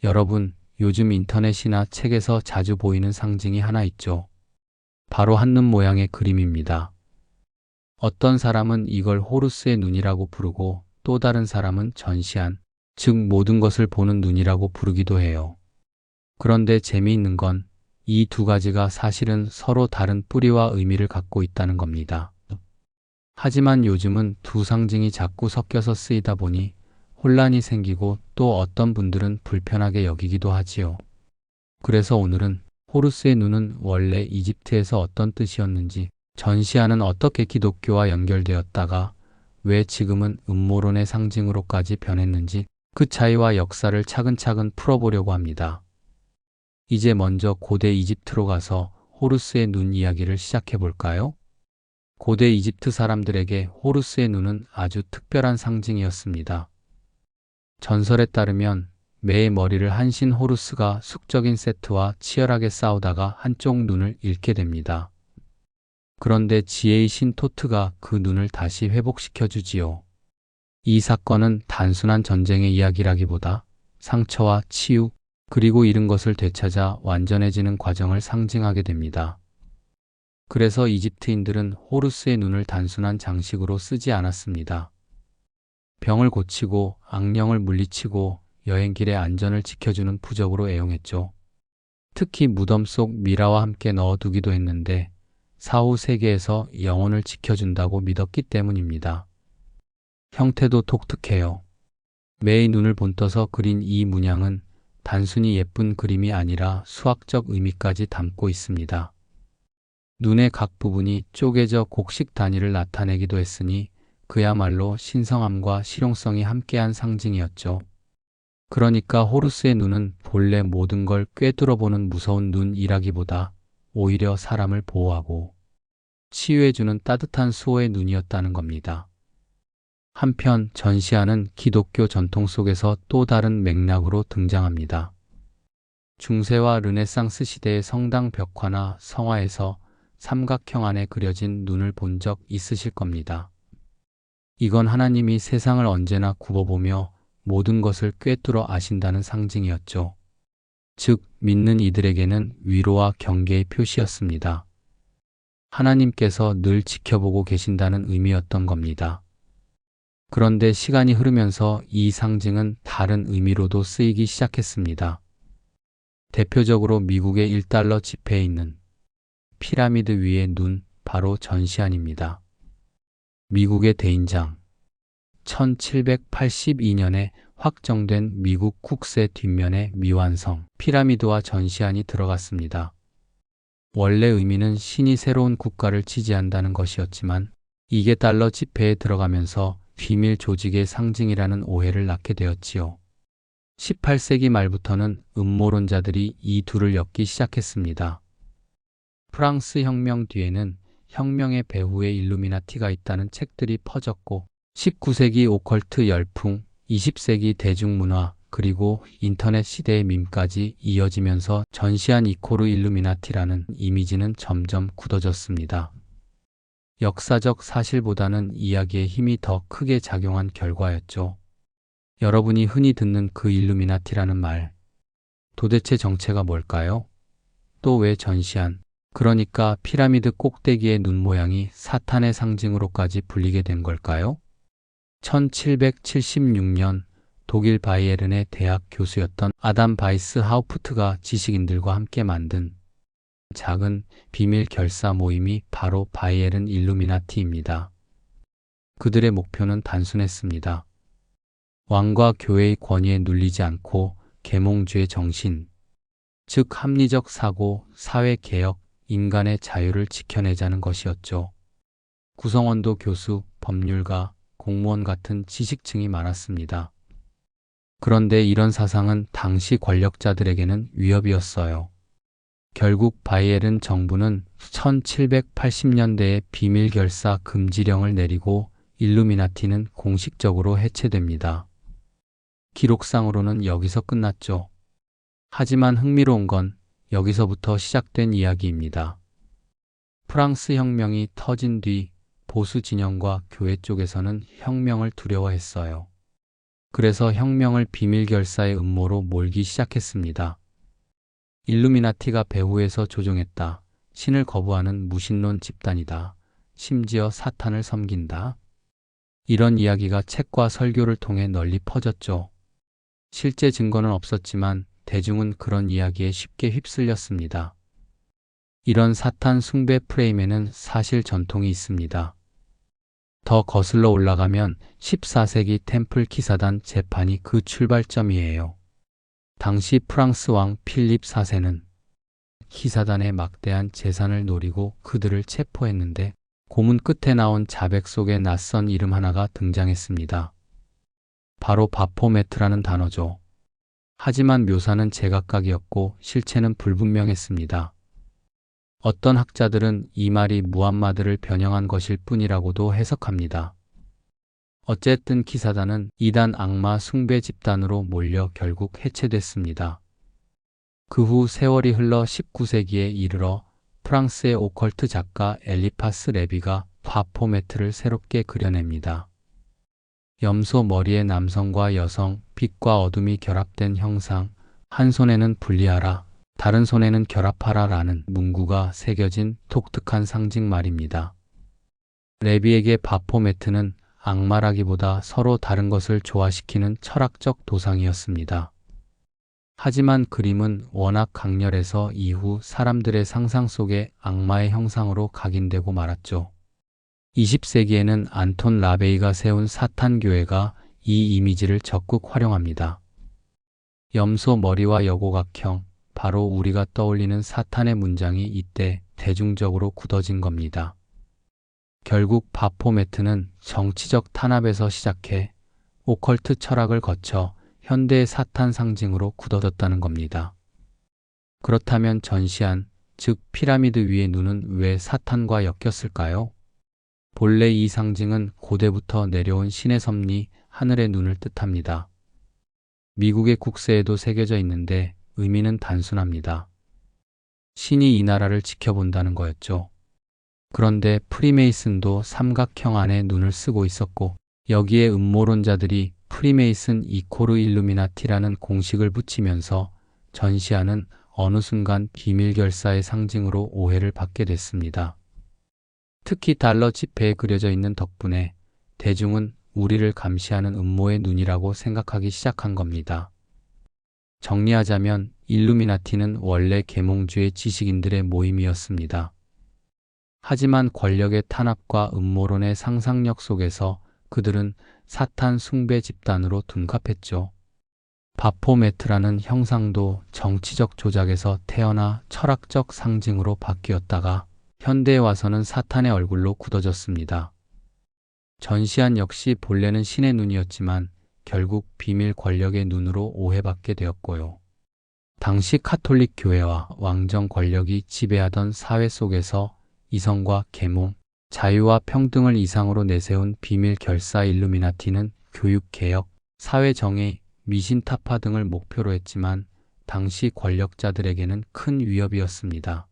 여러분, 요즘 인터넷이나 책에서 자주 보이는 상징이 하나 있죠. 바로 한눈 모양의 그림입니다. 어떤 사람은 이걸 호루스의 눈이라고 부르고 또 다른 사람은 전시한, 즉 모든 것을 보는 눈이라고 부르기도 해요. 그런데 재미있는 건 이 두 가지가 사실은 서로 다른 뿌리와 의미를 갖고 있다는 겁니다. 하지만 요즘은 두 상징이 자꾸 섞여서 쓰이다 보니 혼란이 생기고 또 어떤 분들은 불편하게 여기기도 하지요. 그래서 오늘은 호루스의 눈은 원래 이집트에서 어떤 뜻이었는지, 전시안은 어떻게 기독교와 연결되었다가 왜 지금은 음모론의 상징으로까지 변했는지 그 차이와 역사를 차근차근 풀어보려고 합니다. 이제 먼저 고대 이집트로 가서 호루스의 눈 이야기를 시작해 볼까요? 고대 이집트 사람들에게 호루스의 눈은 아주 특별한 상징이었습니다. 전설에 따르면 매의 머리를 한신 호루스가 숙적인 세트와 치열하게 싸우다가 한쪽 눈을 잃게 됩니다. 그런데 지혜의 신 토트가 그 눈을 다시 회복시켜 주지요. 이 사건은 단순한 전쟁의 이야기라기보다 상처와 치유, 그리고 잃은 것을 되찾아 완전해지는 과정을 상징하게 됩니다. 그래서 이집트인들은 호루스의 눈을 단순한 장식으로 쓰지 않았습니다. 병을 고치고 악령을 물리치고 여행길의 안전을 지켜주는 부적으로 애용했죠. 특히 무덤 속 미라와 함께 넣어두기도 했는데 사후 세계에서 영혼을 지켜준다고 믿었기 때문입니다. 형태도 독특해요. 매의 눈을 본떠서 그린 이 문양은 단순히 예쁜 그림이 아니라 수학적 의미까지 담고 있습니다. 눈의 각 부분이 쪼개져 곡식 단위를 나타내기도 했으니 그야말로 신성함과 실용성이 함께한 상징이었죠. 그러니까 호루스의 눈은 본래 모든 걸 꿰뚫어보는 무서운 눈이라기보다 오히려 사람을 보호하고 치유해주는 따뜻한 수호의 눈이었다는 겁니다. 한편 전시안은 기독교 전통 속에서 또 다른 맥락으로 등장합니다. 중세와 르네상스 시대의 성당 벽화나 성화에서 삼각형 안에 그려진 눈을 본 적 있으실 겁니다. 이건 하나님이 세상을 언제나 굽어보며 모든 것을 꿰뚫어 아신다는 상징이었죠. 즉, 믿는 이들에게는 위로와 경계의 표시였습니다. 하나님께서 늘 지켜보고 계신다는 의미였던 겁니다. 그런데 시간이 흐르면서 이 상징은 다른 의미로도 쓰이기 시작했습니다. 대표적으로 미국의 1달러 지폐에 있는 피라미드 위의 눈, 바로 전시안입니다. 미국의 대인장, 1782년에 확정된 미국 국세 뒷면에 미완성 피라미드와 전시안이 들어갔습니다. 원래 의미는 신이 새로운 국가를 지지한다는 것이었지만 이게 달러 지폐에 들어가면서 비밀 조직의 상징이라는 오해를 낳게 되었지요. 18세기 말부터는 음모론자들이 이 둘을 엮기 시작했습니다. 프랑스 혁명 뒤에는 혁명의 배후에 일루미나티가 있다는 책들이 퍼졌고 19세기 오컬트 열풍, 20세기 대중문화, 그리고 인터넷 시대의 밈까지 이어지면서 전시안 이코르 일루미나티라는 이미지는 점점 굳어졌습니다. 역사적 사실보다는 이야기의 힘이 더 크게 작용한 결과였죠. 여러분이 흔히 듣는 그 일루미나티라는 말, 도대체 정체가 뭘까요? 또 왜 전시안, 그러니까 피라미드 꼭대기의 눈 모양이 사탄의 상징으로까지 불리게 된 걸까요? 1776년 독일 바이에른의 대학 교수였던 아담 바이스 하우프트가 지식인들과 함께 만든 작은 비밀 결사 모임이 바로 바이에른 일루미나티입니다. 그들의 목표는 단순했습니다. 왕과 교회의 권위에 눌리지 않고 계몽주의 정신, 즉 합리적 사고, 사회개혁, 인간의 자유를 지켜내자는 것이었죠. 구성원도 교수, 법률가, 공무원 같은 지식층이 많았습니다. 그런데 이런 사상은 당시 권력자들에게는 위협이었어요. 결국 바이에른 정부는 1780년대에 비밀결사 금지령을 내리고 일루미나티는 공식적으로 해체됩니다. 기록상으로는 여기서 끝났죠. 하지만 흥미로운 건 여기서부터 시작된 이야기입니다. 프랑스 혁명이 터진 뒤 보수 진영과 교회 쪽에서는 혁명을 두려워했어요. 그래서 혁명을 비밀 결사의 음모로 몰기 시작했습니다. 일루미나티가 배후에서 조종했다. 신을 거부하는 무신론 집단이다. 심지어 사탄을 섬긴다. 이런 이야기가 책과 설교를 통해 널리 퍼졌죠. 실제 증거는 없었지만 대중은 그런 이야기에 쉽게 휩쓸렸습니다. 이런 사탄 숭배 프레임에는 사실 전통이 있습니다. 더 거슬러 올라가면 14세기 템플 기사단 재판이 그 출발점이에요. 당시 프랑스 왕 필립 4세는 기사단의 막대한 재산을 노리고 그들을 체포했는데 고문 끝에 나온 자백 속에 낯선 이름 하나가 등장했습니다. 바로 바포메트라는 단어죠. 하지만 묘사는 제각각이었고 실체는 불분명했습니다. 어떤 학자들은 이 말이 무함마드를 변형한 것일 뿐이라고도 해석합니다. 어쨌든 기사단은 이단 악마 숭배 집단으로 몰려 결국 해체됐습니다. 그 후 세월이 흘러 19세기에 이르러 프랑스의 오컬트 작가 엘리파스 레비가 바포메트를 새롭게 그려냅니다. 염소 머리의 남성과 여성, 빛과 어둠이 결합된 형상, 한 손에는 분리하라, 다른 손에는 결합하라 라는 문구가 새겨진 독특한 상징 말입니다. 레비에게 바포메트는 악마라기보다 서로 다른 것을 조화시키는 철학적 도상이었습니다. 하지만 그림은 워낙 강렬해서 이후 사람들의 상상 속에 악마의 형상으로 각인되고 말았죠. 20세기에는 안톤 라베이가 세운 사탄교회가 이 이미지를 적극 활용합니다. 염소 머리와 여고각형, 바로 우리가 떠올리는 사탄의 문장이 이때 대중적으로 굳어진 겁니다. 결국 바포메트는 정치적 탄압에서 시작해 오컬트 철학을 거쳐 현대의 사탄 상징으로 굳어졌다는 겁니다. 그렇다면 전시안, 즉 피라미드 위의 눈은 왜 사탄과 엮였을까요? 본래 이 상징은 고대부터 내려온 신의 섭리, 하늘의 눈을 뜻합니다. 미국의 국세에도 새겨져 있는데 의미는 단순합니다. 신이 이 나라를 지켜본다는 거였죠. 그런데 프리메이슨도 삼각형 안에 눈을 쓰고 있었고 여기에 음모론자들이 프리메이슨 이코르 일루미나티라는 공식을 붙이면서 전시안은 어느 순간 비밀 결사의 상징으로 오해를 받게 됐습니다. 특히 달러 지폐에 그려져 있는 덕분에 대중은 우리를 감시하는 음모의 눈이라고 생각하기 시작한 겁니다. 정리하자면 일루미나티는 원래 계몽주의 지식인들의 모임이었습니다. 하지만 권력의 탄압과 음모론의 상상력 속에서 그들은 사탄 숭배 집단으로 둔갑했죠. 바포메트라는 형상도 정치적 조작에서 태어나 철학적 상징으로 바뀌었다가 현대에 와서는 사탄의 얼굴로 굳어졌습니다. 전시안 역시 본래는 신의 눈이었지만 결국 비밀 권력의 눈으로 오해받게 되었고요. 당시 카톨릭 교회와 왕정 권력이 지배하던 사회 속에서 이성과 계몽, 자유와 평등을 이상으로 내세운 비밀 결사 일루미나티는 교육개혁, 사회정의, 미신타파 등을 목표로 했지만 당시 권력자들에게는 큰 위협이었습니다.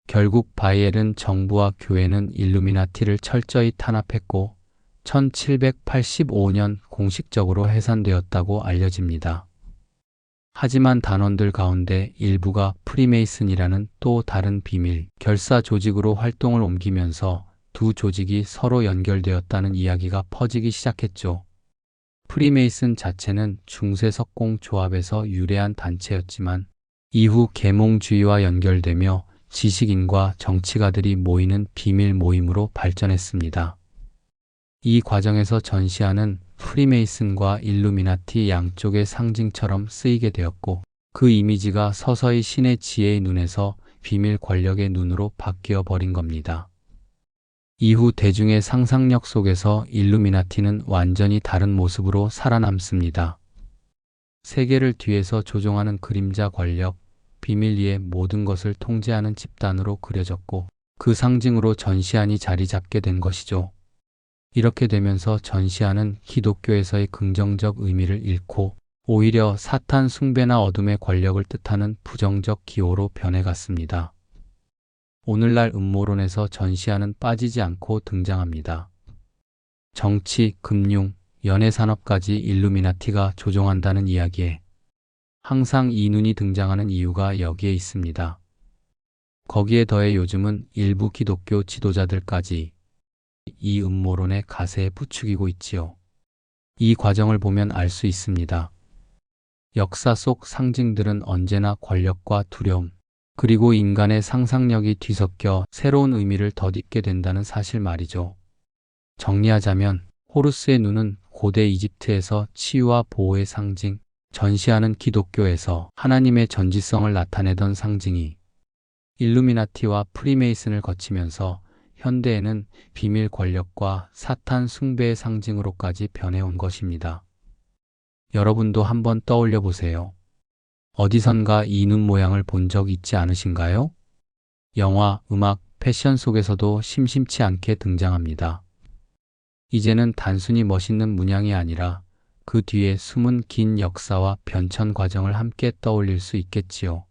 결국 바이엘은 정부와 교회는 일루미나티를 철저히 탄압했고 1785년 공식적으로 해산되었다고 알려집니다. 하지만 단원들 가운데 일부가 프리메이슨이라는 또 다른 비밀 결사 조직으로 활동을 옮기면서 두 조직이 서로 연결되었다는 이야기가 퍼지기 시작했죠. 프리메이슨 자체는 중세석공 조합에서 유래한 단체였지만 이후 계몽주의와 연결되며 지식인과 정치가들이 모이는 비밀 모임으로 발전했습니다. 이 과정에서 전시안은 프리메이슨과 일루미나티 양쪽의 상징처럼 쓰이게 되었고 그 이미지가 서서히 신의 지혜의 눈에서 비밀 권력의 눈으로 바뀌어 버린 겁니다. 이후 대중의 상상력 속에서 일루미나티는 완전히 다른 모습으로 살아남습니다. 세계를 뒤에서 조종하는 그림자 권력, 비밀리에 모든 것을 통제하는 집단으로 그려졌고 그 상징으로 전시안이 자리 잡게 된 것이죠. 이렇게 되면서 전시안은 기독교에서의 긍정적 의미를 잃고 오히려 사탄 숭배나 어둠의 권력을 뜻하는 부정적 기호로 변해갔습니다. 오늘날 음모론에서 전시안은 빠지지 않고 등장합니다. 정치, 금융, 연애 산업까지 일루미나티가 조종한다는 이야기에 항상 이 눈이 등장하는 이유가 여기에 있습니다. 거기에 더해 요즘은 일부 기독교 지도자들까지 이 음모론의 가세에 부추기고 있지요. 이 과정을 보면 알 수 있습니다. 역사 속 상징들은 언제나 권력과 두려움, 그리고 인간의 상상력이 뒤섞여 새로운 의미를 덧입게 된다는 사실 말이죠. 정리하자면 호루스의 눈은 고대 이집트에서 치유와 보호의 상징, 전시하는 기독교에서 하나님의 전지성을 나타내던 상징이 일루미나티와 프리메이슨을 거치면서 현대에는 비밀 권력과 사탄 숭배의 상징으로까지 변해온 것입니다. 여러분도 한번 떠올려 보세요. 어디선가 이 눈 모양을 본 적 있지 않으신가요? 영화, 음악, 패션 속에서도 심심치 않게 등장합니다. 이제는 단순히 멋있는 문양이 아니라 그 뒤에 숨은 긴 역사와 변천 과정을 함께 떠올릴 수 있겠지요.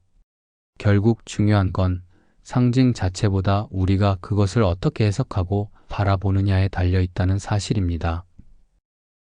결국 중요한 건 상징 자체보다 우리가 그것을 어떻게 해석하고 바라보느냐에 달려 있다는 사실입니다.